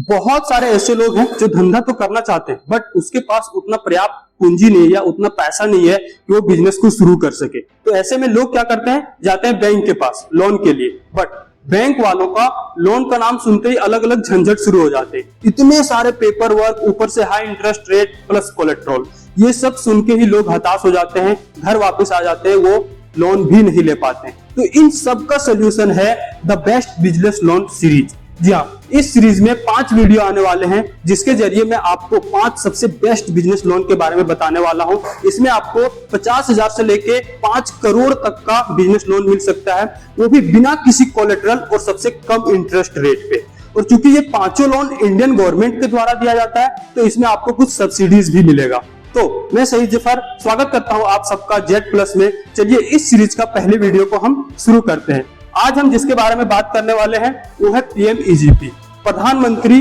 बहुत सारे ऐसे लोग हैं जो धंधा तो करना चाहते हैं बट उसके पास उतना पर्याप्त पूंजी नहीं है या उतना पैसा नहीं है कि वो बिजनेस को शुरू कर सके। तो ऐसे में लोग क्या करते हैं, जाते हैं बैंक के पास लोन के लिए। बट बैंक वालों का लोन का नाम सुनते ही अलग अलग झंझट शुरू हो जाते हैं। इतने सारे पेपर वर्क, ऊपर से हाई इंटरेस्ट रेट प्लस कोलेट्रॉल, ये सब सुन के ही लोग हताश हो जाते हैं, घर वापस आ जाते हैं, वो लोन भी नहीं ले पाते हैं। तो इन सब का सोल्यूशन है the best business loan series. जी हाँ, इस सीरीज में 5 वीडियो आने वाले हैं जिसके जरिए मैं आपको 5 सबसे बेस्ट बिजनेस लोन के बारे में बताने वाला हूं। इसमें आपको 50,000 से लेके 5 करोड़ तक का बिजनेस लोन मिल सकता है, वो भी बिना किसी कोलेट्रल और सबसे कम इंटरेस्ट रेट पे। और चूंकि ये पांचों लोन इंडियन गवर्नमेंट के द्वारा दिया जाता है तो इसमें आपको कुछ सब्सिडीज भी मिलेगा। तो मैं सईद जफर स्वागत करता हूं आप सबका जेड प्लस में। चलिए इस सीरीज का पहले वीडियो को हम शुरू करते हैं। आज हम जिसके बारे में बात करने वाले हैं वो है पीएमईजीपी, प्रधानमंत्री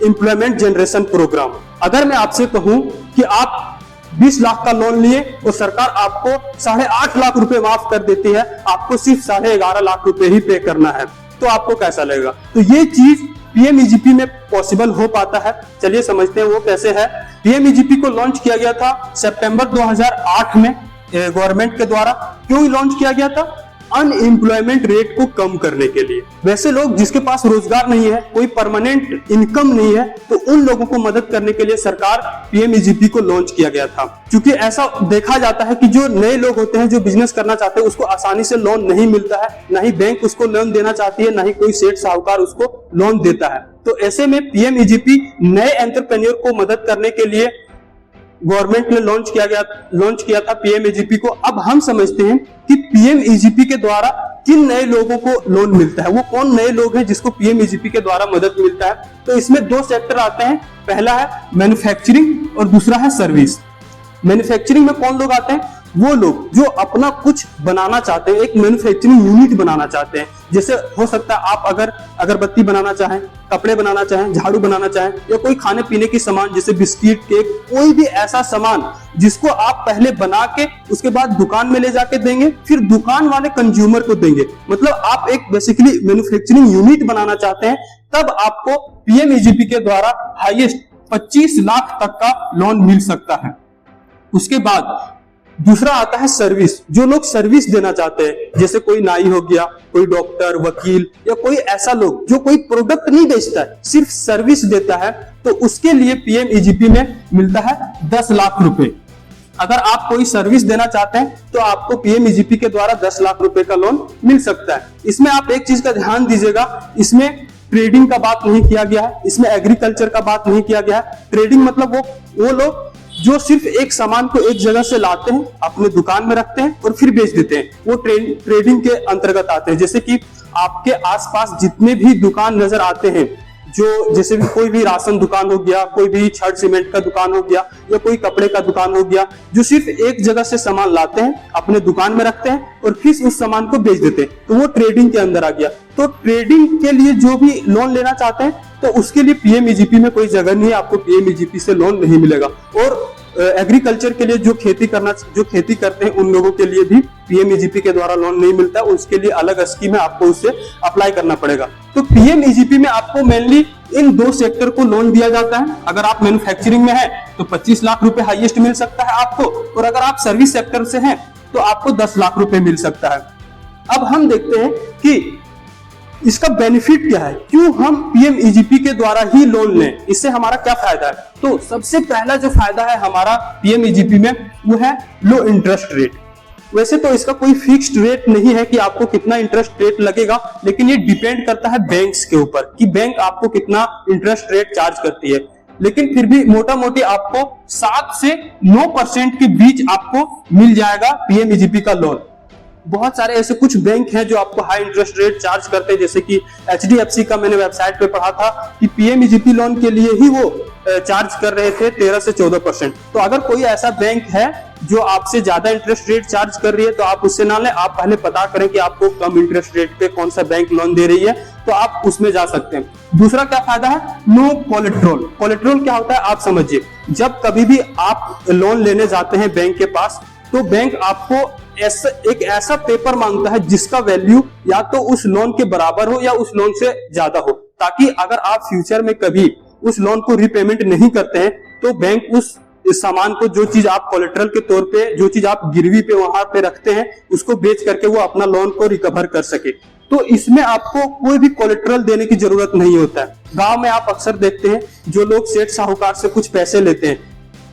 एम्प्लॉयमेंट जनरेशन प्रोग्राम। अगर मैं आपसे कहूं कि आप 20 लाख का लोन लिए और सरकार आपको 8.5 लाख रुपए माफ कर देती है, आपको सिर्फ 11.5 लाख रुपए ही पे करना है, तो आपको कैसा लगेगा? तो ये चीज पीएमईजीपी में पॉसिबल हो पाता है। चलिए समझते हैं वो कैसे है। पीएमईजीपी को लॉन्च किया गया था सितंबर 2008 में गवर्नमेंट के द्वारा। क्यों लॉन्च किया गया था? अनएम्प्लॉयमेंट रेट को कम करने के लिए। वैसे लोग जिसके पास रोजगार नहीं है, कोई परमानेंट इनकम नहीं है, तो उन लोगों को मदद करने के लिए सरकार पीएमईजीपी को लॉन्च किया गया था। क्योंकि ऐसा देखा जाता है कि जो नए लोग होते हैं, जो बिजनेस करना चाहते हैं, उसको आसानी से लोन नहीं मिलता है, ना ही बैंक उसको लोन देना चाहती है, ना ही कोई सेठ साहूकार उसको लोन देता है। तो ऐसे में पीएमईजीपी नए एंटरप्रेन्योर को मदद करने के लिए गवर्नमेंट ने लॉन्च किया था पीएमईजीपी को। अब हम समझते हैं कि पीएमईजीपी के द्वारा किन नए लोगों को लोन मिलता है, वो कौन नए लोग हैं जिसको पीएमईजीपी के द्वारा मदद मिलता है। तो इसमें 2 सेक्टर आते हैं, पहला है मैन्युफैक्चरिंग और दूसरा है सर्विस। मैन्युफैक्चरिंग में कौन लोग आते हैं? वो लोग जो अपना कुछ बनाना चाहते हैं, एक मैन्युफैक्चरिंग यूनिट बनाना चाहते हैं। जैसे हो सकता है आप अगर अगरबत्ती बनाना चाहें, कपड़े बनाना चाहें, झाड़ू बनाना चाहें, या कोई खाने पीने की सामान जैसे बिस्किट, केक, कोई भी ऐसा सामान जिसको आप पहले बना के उसके बाद दुकान में ले जाके देंगे, फिर दुकान वाले कंज्यूमर को देंगे। मतलब आप एक बेसिकली मैन्युफैक्चरिंग यूनिट बनाना चाहते हैं, तब आपको पीएमईजीपी के द्वारा हाईएस्ट 25 लाख तक का लोन मिल सकता है। उसके बाद दूसरा आता है सर्विस। जो लोग सर्विस देना चाहते हैं, जैसे कोई नाई हो गया, कोई डॉक्टर, वकील, या कोई ऐसा लोग जो कोई प्रोडक्ट नहीं बेचता है, सिर्फ सर्विस देता है, तो उसके लिए पीएमईजीपी में मिलता है 10 लाख रुपए। अगर आप कोई सर्विस देना चाहते हैं तो आपको पीएमईजीपी के द्वारा 10 लाख रुपए का लोन मिल सकता है। इसमें आप एक चीज का ध्यान दीजिएगा, इसमें ट्रेडिंग का बात नहीं किया गया है, इसमें एग्रीकल्चर का बात नहीं किया गया है। ट्रेडिंग मतलब वो लोग जो सिर्फ एक सामान को एक जगह से लाते हैं, अपने दुकान में रखते हैं और फिर बेच देते हैं, वो ट्रेडिंग के अंतर्गत आते हैं। जैसे कि आपके आसपास जितने भी दुकान नजर आते हैं, जो जैसे भी कोई भी राशन दुकान हो गया, कोई भी छड़ सीमेंट का दुकान हो गया, या कोई कपड़े का दुकान हो गया, जो सिर्फ एक जगह से सामान लाते हैं, अपने दुकान में रखते हैं और फिर उस सामान को बेच देते हैं, तो वो ट्रेडिंग के अंदर आ गया। तो ट्रेडिंग के लिए जो भी लोन लेना चाहते हैं तो उसके लिए पीएमईजीपी में कोई जगह नहीं है, आपको पीएमईजीपी से लोन नहीं मिलेगा। और एग्रीकल्चर के लिए जो खेती करते हैं उन लोगों के लिए भी पीएमईजीपी के द्वारा लोन नहीं मिलता है, उसके लिए अलग स्कीम है, आपको उससे अप्लाई करना पड़ेगा। तो पीएमईजीपी में आपको मेनली इन 2 सेक्टर को लोन दिया जाता है। अगर आप मैन्युफैक्चरिंग में हैं तो 25 लाख रुपए हाईएस्ट मिल सकता है आपको, और अगर आप सर्विस सेक्टर से हैं तो आपको 10 लाख रुपए मिल सकता है। अब हम देखते हैं कि इसका बेनिफिट क्या है, क्यों हम पीएमईजीपी के द्वारा ही लोन लें, इससे हमारा क्या फायदा है। तो सबसे पहला जो फायदा है हमारा पीएमईजीपी में वो है लो इंटरेस्ट रेट। वैसे तो इसका कोई फिक्स्ड रेट नहीं है कि आपको कितना इंटरेस्ट रेट लगेगा, लेकिन ये डिपेंड करता है बैंक्स के ऊपर कि बैंक आपको कितना इंटरेस्ट रेट चार्ज करती है। लेकिन फिर भी मोटा मोटी आपको 7 से 9% के बीच आपको मिल जाएगा पीएमईजीपी का लोन। बहुत सारे ऐसे कुछ बैंक हैं जो आपको हाई इंटरेस्ट रेट चार्ज करते हैं, जैसे कि एचडीएफसी का मैंने वेबसाइट पे पढ़ा था कि पीएमईजीपी लोन के लिए ही वो चार्ज कर रहे थे 13 से 14%। तो अगर कोई ऐसा बैंक है जो आपसे ज्यादा इंटरेस्ट रेट चार्ज कर रही है तो आप उससे ना लें, आप पहले पता करें कि आपको कम इंटरेस्ट रेट पे कौन सा बैंक लोन दे रही है, तो आप उसमें जा सकते हैं। दूसरा क्या फायदा है? No collateral. कोलेट्रल क्या होता है आप समझिए। जब कभी भी आप लोन लेने जाते हैं बैंक के पास, तो बैंक आपको एक ऐसा पेपर मांगता है जिसका वैल्यू या तो उस लोन के बराबर हो या उस लोन से ज्यादा हो, ताकि अगर आप फ्यूचर में कभी उस लोन को रीपेमेंट नहीं करते हैं तो बैंक उस इस सामान को, जो चीज आप कोलेट्रल के तौर पे, जो चीज आप गिरवी पे वहां पे रखते हैं, उसको बेच करके वो अपना लोन को रिकवर कर सके। तो इसमें आपको कोई भी कोलेट्रल देने की जरूरत नहीं होता है। गांव में आप अक्सर देखते हैं जो लोग सेठ साहूकार से कुछ पैसे लेते हैं,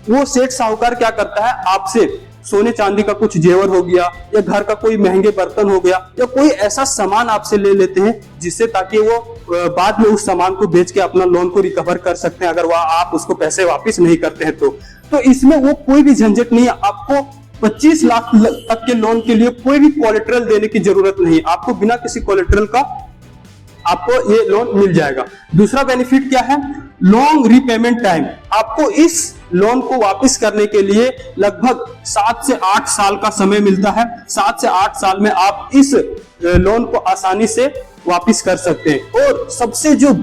वो सेठ साहूकार क्या करता है, आपसे सोने चांदी का कुछ जेवर हो गया या घर का कोई महंगे बर्तन हो गया या कोई ऐसा सामान आपसे ले लेते हैं जिससे ताकि वो बाद में उस सामान को बेच के अपना लोन को रिकवर कर सकते हैं, अगर वह आप उसको पैसे वापस नहीं करते हैं तो इसमें वो कोई भी झंझट नहीं है। आपको 25 लाख तक के लोन के लिए कोई भी कोलेट्रल देने की जरूरत नहीं, आपको बिना किसी कोलेट्रल का आपको ये लोन मिल जाएगा। दूसरा बेनिफिट क्या है, लॉन्ग रीपेमेंट टाइम। आपको इस लोन को वापस करने के लिए लगभग 7 से 8 साल का समय मिलता है। 7 से 8 साल में आप इस लोन को आसानी से वापस कर सकते हैं। और सबसे जो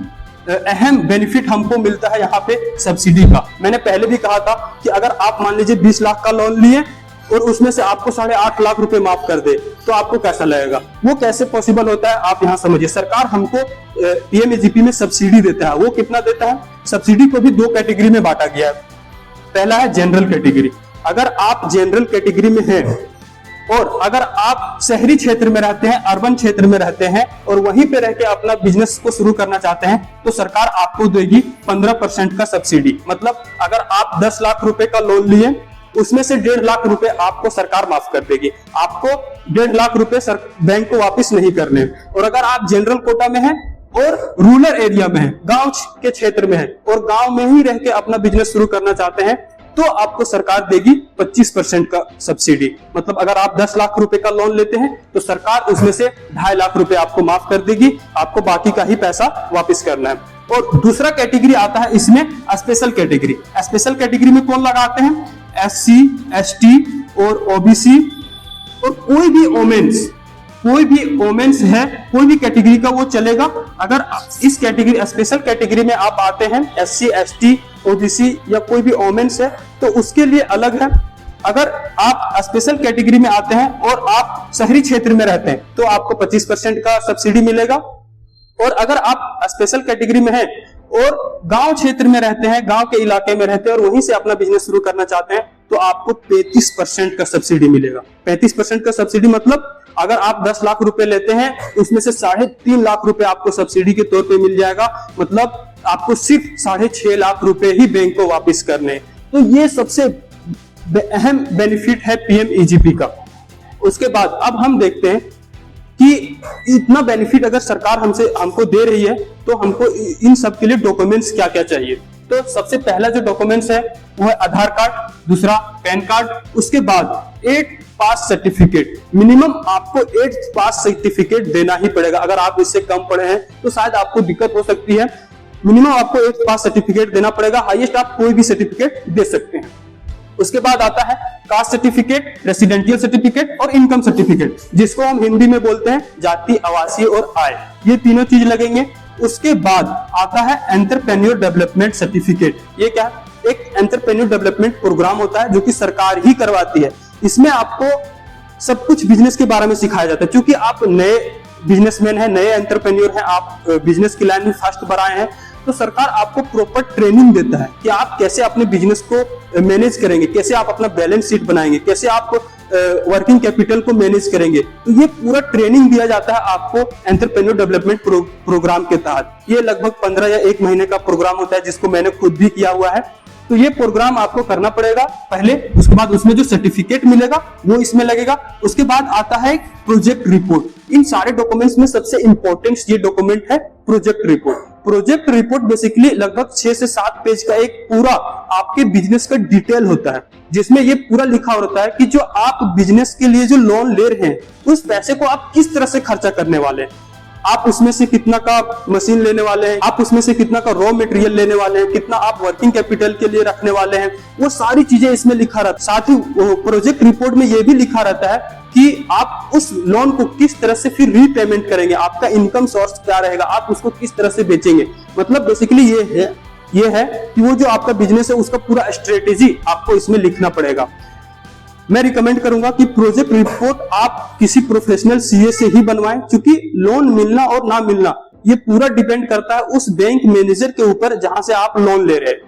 अहम बेनिफिट हमको मिलता है यहाँ पे सब्सिडी का। मैंने पहले भी कहा था कि अगर आप मान लीजिए 20 लाख का लोन लिए और उसमें से आपको 8.5 लाख रुपए माफ कर दे तो आपको कैसा लगेगा। वो कैसे पॉसिबल होता है आप यहाँ समझिए। सरकार हमको पीएमएजीपी में सब्सिडी देता है। वो कितना देता है, सब्सिडी को भी 2 कैटेगरी में बांटा गया है। पहला है जनरल कैटेगरी। अगर आप जनरल कैटेगरी में हैं और अगर आप शहरी क्षेत्र में रहते हैं, अर्बन क्षेत्र में रहते हैं और वहीं पे रह के अपना बिजनेस को शुरू करना चाहते हैं तो सरकार आपको देगी 15% का सब्सिडी। मतलब अगर आप 10 लाख रुपए का लोन लिए, उसमें से 1.5 लाख रुपए आपको सरकार माफ कर देगी। आपको 1.5 लाख रुपए बैंक को वापस नहीं करने। और अगर आप जनरल कोटा में हैं और रूरल एरिया में है, गांव के क्षेत्र में है और गांव में ही रह के अपना बिजनेस शुरू करना चाहते हैं तो आपको सरकार देगी 25% का सब्सिडी। मतलब अगर आप 10 लाख रुपए का लोन लेते हैं तो सरकार उसमें से 2.5 लाख रुपए आपको माफ कर देगी, आपको बाकी का ही पैसा वापस करना है। और दूसरा कैटेगरी आता है इसमें स्पेशल कैटेगरी। स्पेशल कैटेगरी में कौन लगाते हैं, SC, ST और OBC और कोई भी वोमेन्स है, कोई भी कैटेगरी का वो चलेगा। अगर इस कैटेगरी स्पेशल कैटेगरी में आप आते हैं, SC, ST, OBC या कोई भी वोमेन्स है तो उसके लिए अलग है। अगर आप स्पेशल कैटेगरी में आते हैं और आप शहरी क्षेत्र में रहते हैं तो आपको 25% का सब्सिडी मिलेगा। और अगर आप स्पेशल कैटेगरी में हैं और गांव क्षेत्र में रहते हैं, गांव के इलाके में रहते हैं और वहीं से अपना बिजनेस शुरू करना चाहते हैं तो आपको 35% का सब्सिडी मिलेगा। 35% का सब्सिडी मतलब अगर आप 10 लाख रुपए लेते हैं उसमें से 3.5 लाख रुपए आपको सब्सिडी के तौर पे मिल जाएगा। मतलब आपको सिर्फ 6.5 लाख रुपए ही बैंक को वापस करने। तो ये सबसे अहम बेनिफिट है पीएमईजीपी का। उसके बाद अब हम देखते हैं कि इतना बेनिफिट अगर सरकार हमको दे रही है तो हमको इन सब के लिए डॉक्यूमेंट्स क्या क्या चाहिए। तो सबसे पहला जो डॉक्यूमेंट्स है वो है आधार कार्ड, दूसरा पैन कार्ड, उसके बाद 8 पास सर्टिफिकेट। मिनिमम आपको 8 पास सर्टिफिकेट देना ही पड़ेगा। अगर आप इससे कम पढ़े हैं तो शायद आपको दिक्कत हो सकती है। मिनिमम आपको 8 पास सर्टिफिकेट देना पड़ेगा, हाईएस्ट आप कोई भी सर्टिफिकेट दे सकते हैं। उसके बाद आता है कास्ट सर्टिफिकेट, रेसिडेंशियल सर्टिफिकेट और इनकम सर्टिफिकेट, जिसको हम हिंदी में बोलते हैं जाति, आवासीय और आय। ये तीनों चीज लगेंगे। उसके बाद आता है एंटरप्रेन्योर डेवलपमेंट सर्टिफिकेट। ये क्या है, एक एंटरप्रेन्योर डेवलपमेंट प्रोग्राम होता है जो कि सरकार ही करवाती है। इसमें आपको सब कुछ बिजनेस के बारे में सिखाया जाता है। क्योंकि आप नए बिजनेसमैन हैं, नए एंटरप्रेन्योर हैं, आप बिजनेस की लाइन में फर्स्ट बार आए हैं तो सरकार आपको प्रॉपर ट्रेनिंग देता है कि आप कैसे अपने बिजनेस को मैनेज करेंगे, कैसे आप अपना बैलेंस शीट बनाएंगे, कैसे आप वर्किंग कैपिटल को मैनेज करेंगे। तो ये पूरा ट्रेनिंग दिया जाता है आपको एंटरप्रेन्योर डेवलपमेंट प्रोग्राम के तहत। ये लगभग 15 या 1 महीने का प्रोग्राम होता है जिसको मैंने खुद भी किया हुआ है। तो ये प्रोग्राम आपको करना पड़ेगा पहले। उसके बाद उसमें जो सर्टिफिकेट मिलेगा वो इसमें लगेगा। उसके बाद आता है प्रोजेक्ट रिपोर्ट। इन सारे डॉक्यूमेंट्स में सबसे इंपॉर्टेंट ये डॉक्यूमेंट है project report. Project report basically लगभग 6 से 7 पेज का एक पूरा आपके बिजनेस का डिटेल होता है, जिसमें ये पूरा लिखा होता है कि जो आप बिजनेस के लिए जो लोन ले रहे हैं उस पैसे को आप किस तरह से खर्चा करने वाले हैं, आप उसमें से कितना का मशीन लेने वाले हैं, आप उसमें से कितना का रॉ मटेरियल लेने वाले हैं, कितना आप वर्किंग कैपिटल के लिए रखने वाले हैं, वो सारी चीजें इसमें लिखा रहता है। साथ ही प्रोजेक्ट रिपोर्ट में ये भी लिखा रहता है कि आप उस लोन को किस तरह से फिर रीपेमेंट करेंगे, आपका इनकम सोर्स क्या रहेगा, आप उसको किस तरह से बेचेंगे। मतलब बेसिकली ये है कि वो जो आपका बिजनेस है उसका पूरा स्ट्रेटेजी आपको इसमें लिखना पड़ेगा। मैं रिकमेंड करूंगा कि प्रोजेक्ट रिपोर्ट आप किसी प्रोफेशनल सीए से ही बनवाएं, क्योंकि लोन मिलना और ना मिलना ये पूरा डिपेंड करता है उस बैंक मैनेजर के ऊपर जहां से आप लोन ले रहे हैं।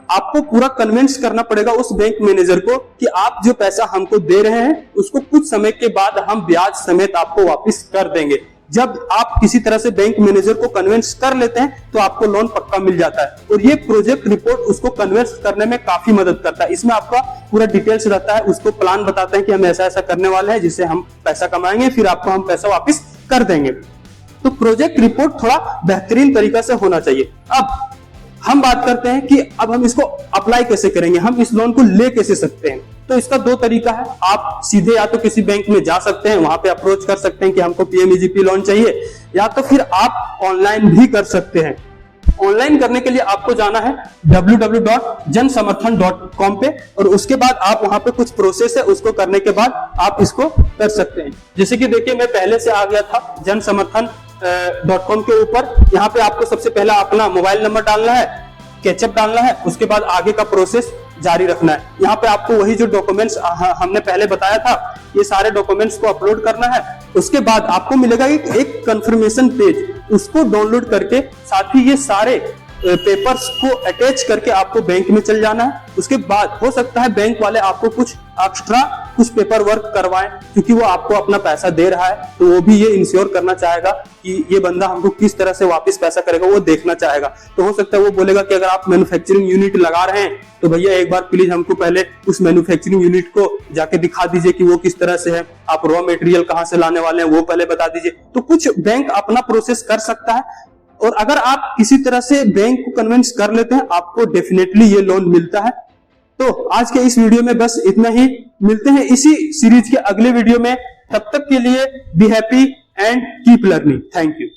आपको पूरा कन्विंस करना पड़ेगा उस बैंक मैनेजर को कि आप जो पैसा हमको दे रहे हैं उसको कुछ समय के बाद हम ब्याज समेत आपको वापस कर देंगे। जब आप किसी तरह से बैंक मैनेजर को कन्विंस कर लेते हैं तो आपको लोन पक्का मिल जाता है। और ये प्रोजेक्ट रिपोर्ट उसको कन्विंस करने में काफी मदद करता है। इसमें आपका पूरा डिटेल्स रहता है, उसको प्लान बताते हैं कि हम ऐसा ऐसा करने वाले हैं जिससे हम पैसा कमाएंगे, फिर आपको हम पैसा वापस कर देंगे। तो प्रोजेक्ट रिपोर्ट थोड़ा बेहतरीन तरीका से होना चाहिए। अब हम बात करते हैं कि अब हम इसको अप्लाई कैसे करेंगे, हम इस लोन को ले कैसे सकते हैं। तो इसका दो तरीका है। आप सीधे या तो किसी बैंक में जा सकते हैं, वहां पे अप्रोच कर सकते हैं कि हमको पीएमईजीपी लोन चाहिए, या तो फिर आप ऑनलाइन भी कर सकते हैं। ऑनलाइन करने के लिए आपको जाना है www.jansamarthan.com पे, और उसके बाद आप वहां पे कुछ प्रोसेस है, उसको करने के बाद आप इसको कर सकते हैं। जैसे कि देखिए मैं पहले से आ गया था jansamarthan.com के ऊपर। यहाँ पे आपको सबसे पहला अपना मोबाइल नंबर डालना है, कैचअप डालना है, उसके बाद आगे का प्रोसेस जारी रखना है। यहाँ पे आपको वही जो डॉक्यूमेंट्स हमने पहले बताया था, ये सारे डॉक्यूमेंट्स को अपलोड करना है। उसके बाद आपको मिलेगा एक कंफर्मेशन पेज, उसको डाउनलोड करके साथ ही ये सारे पेपर्स को अटैच करके आपको बैंक में चल जाना है। उसके बाद हो सकता है बैंक वाले आपको कुछ एक्स्ट्रा कुछ पेपर वर्क करवाएं, क्योंकि वो आपको अपना पैसा दे रहा है, तो वो भी ये इंश्योर करना चाहेगा कि ये बंदा हमको किस तरह से वापस पैसा करेगा, वो देखना चाहेगा। तो हो सकता है वो बोलेगा कि अगर आप मैन्युफैक्चरिंग यूनिट लगा रहे हैं तो भैया एक बार प्लीज हमको पहले उस मैन्युफैक्चरिंग यूनिट को जाके दिखा दीजिए कि वो किस तरह से है, आप रॉ मटेरियल कहां से लाने वाले हैं वो पहले बता दीजिए। तो कुछ बैंक अपना प्रोसेस कर सकता है, और अगर आप किसी तरह से बैंक को कन्विंस कर लेते हैं आपको डेफिनेटली ये लोन मिलता है। तो आज के इस वीडियो में बस इतना ही। मिलते हैं इसी सीरीज के अगले वीडियो में। तब तक के लिए be happy and keep learning. Thank you.